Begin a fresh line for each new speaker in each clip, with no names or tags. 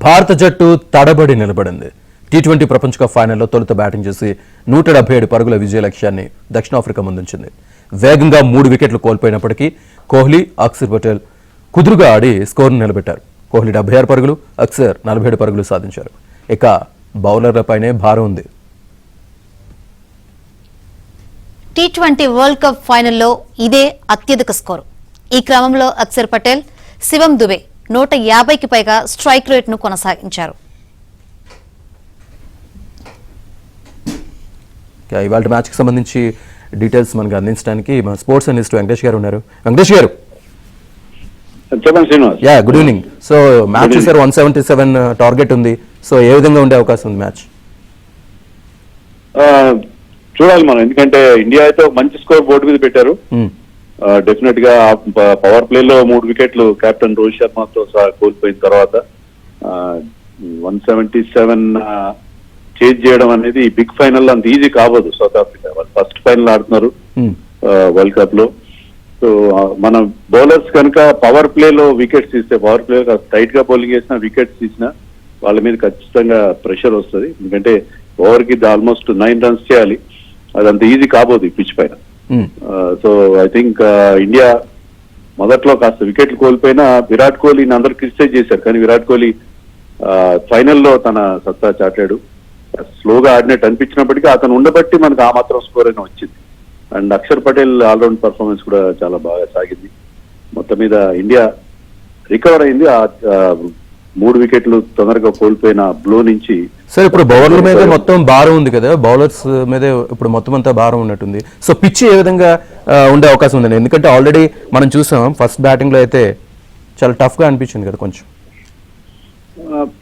భారత జట్టు తడబడి నిలబడింది. టీ20 ప్రపంచ కప్ ఫైనల్లో తొలుత బ్యాటింగ్ చేసి 177 పరుగుల విజయ లక్ష్యాన్ని దక్షిణాఫ్రికా ముందుంచింది. వేగంగా 3 వికెట్లు కోల్పోయినప్పటికీ కోహ్లీ, అక్షర్ పటేల్ కుదురుగా ఆడి స్కోర్ను నిలబెట్టారు. కోహ్లీ 76 పరుగులు, అక్షర్ 47 పరుగులు సాధించారు. ఇక బౌలర్లపైనే భారం ఉంది.
టీ20 వరల్డ్ కప్ ఫైనల్లో ఇదే అత్యధిక స్కోరు. ఈ క్రమంలో అక్షర్ పటేల్, శివం దుబే 150కి పైగా స్ట్రైక్ రేట్ను కొనసాగించారు.
ఇవాళ మ్యాచ్కి సంబంధించి డీటెయిల్స్ మనకు అందించడానికి మా స్పోర్ట్స్ అనలిస్ట్ వెంకటేష్ గారు ఉన్నారు. వెంకటేష్ గారు, గుడ్ ఈవినింగ్. సో మ్యాచ్ చూసారు, 177 టార్గెట్ ఉంది. సో ఏ విధంగా ఉండే అవకాశం ఉంది మ్యాచ్?
చూడాలి మనం, ఎందుకంటే ఇండియా అయితే మంచి స్కోర్ బోర్డు మీద పెట్టారు. డెఫినెట్ గా పవర్ ప్లే లో 3 వికెట్లు కెప్టెన్ రోహిత్ శర్మతో కోల్పోయిన తర్వాత 177 చేజ్ చేయడం అనేది బిగ్ ఫైనల్ అంత ఈజీ కాబోదు. సౌత్ ఆఫ్రికా వాళ్ళు ఫస్ట్ ఫైనల్ ఆడుతున్నారు వరల్డ్ కప్ లో. సో మన బౌలర్స్ కనుక పవర్ ప్లే లో వికెట్స్ తీస్తే, పవర్ ప్లే టైట్ గా బౌలింగ్ చేసినా వికెట్స్ తీసినా వాళ్ళ మీద ఖచ్చితంగా ప్రెషర్ వస్తుంది. ఎందుకంటే ఓవర్ కి ఆల్మోస్ట్ 9 runs చేయాలి, అదంత ఈజీ కాబోదు ఈ పిచ్ పైన. సో ఐ థింక్ ఇండియా మొదట్లో కాస్త వికెట్లు కోల్పోయినా విరాట్ కోహ్లీని అందరూ క్రిటిసైజ్ చేశారు, కానీ విరాట్ కోహ్లీ ఫైనల్లో తన సత్తా చాటాడు. స్లోగా ఆడినట్టు అనిపించినప్పటికీ అతను ఉండబట్టి మనకు ఆ మాత్రం స్కోర్ అయినా వచ్చింది. And Akshar Patel all round performance కూడా చాలా బాగా సాగింది. మొత్తం మీద ఇండియా రికవర్ అయింది ఆ 3 వికెట్లు తొందరగా కోల్పోయిన బ్లో నుంచి.
సార్, ఇప్పుడు బౌలర్ మీద మొత్తం భారం ఉంది కదా, బౌలర్స్ మీద ఇప్పుడు మొత్తం అంతా భారం ఉన్నట్టుంది. సో పిచ్ ఏ విధంగా ఉండే అవకాశం ఉందండి? ఎందుకంటే ఆల్రెడీ మనం చూసాం ఫస్ట్ బ్యాటింగ్ లో అయితే చాలా టఫ్ గా అనిపించింది కదా కొంచెం.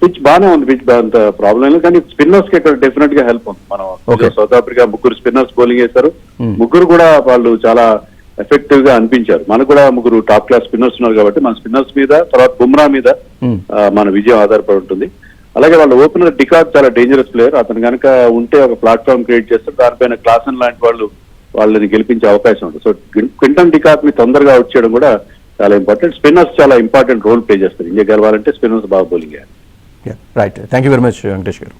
పిచ్ బాగానే ఉంది, పిచ్ అంత ప్రాబ్లం లేదు, కానీ స్పిన్నర్స్ కి ఇక్కడ డెఫినెట్ గా హెల్ప్ ఉంది. మనం సౌత్ ఆఫ్రికా 3 స్పిన్నర్స్ బౌలింగ్ చేశారు, 3 కూడా వాళ్ళు చాలా ఎఫెక్టివ్ గా అనిపించారు. మనకు కూడా 3 టాప్ క్లాస్ స్పిన్నర్స్ ఉన్నారు కాబట్టి మన స్పిన్నర్స్ మీద, తర్వాత బుమ్రా మీద మన విజయం ఆధారపడి ఉంటుంది. అలాగే వాళ్ళ ఓపెనర్ డికాక్ చాలా డేంజరస్ ప్లేయర్, అతను కనుక ఉంటే ఒక ప్లాట్ఫామ్ క్రియేట్ చేస్తారు, దానిపైన క్లాసన్ లాంటి వాళ్ళని గెలిపించే అవకాశం ఉంటుంది. సో క్వింటన్ డికాక్ ని తొందరగా అవుట్ చేయడం కూడా చాలా ఇంపార్టెంట్. స్పిన్నర్స్ చాలా ఇంపార్టెంట్ రోల్ ప్లే చేస్తారు. ఇండియా గెలవాలంటే స్పిన్నర్స్ బాగా బౌలింగ్ చేయాలి.
Right, thank you very much Venkatesh గారు.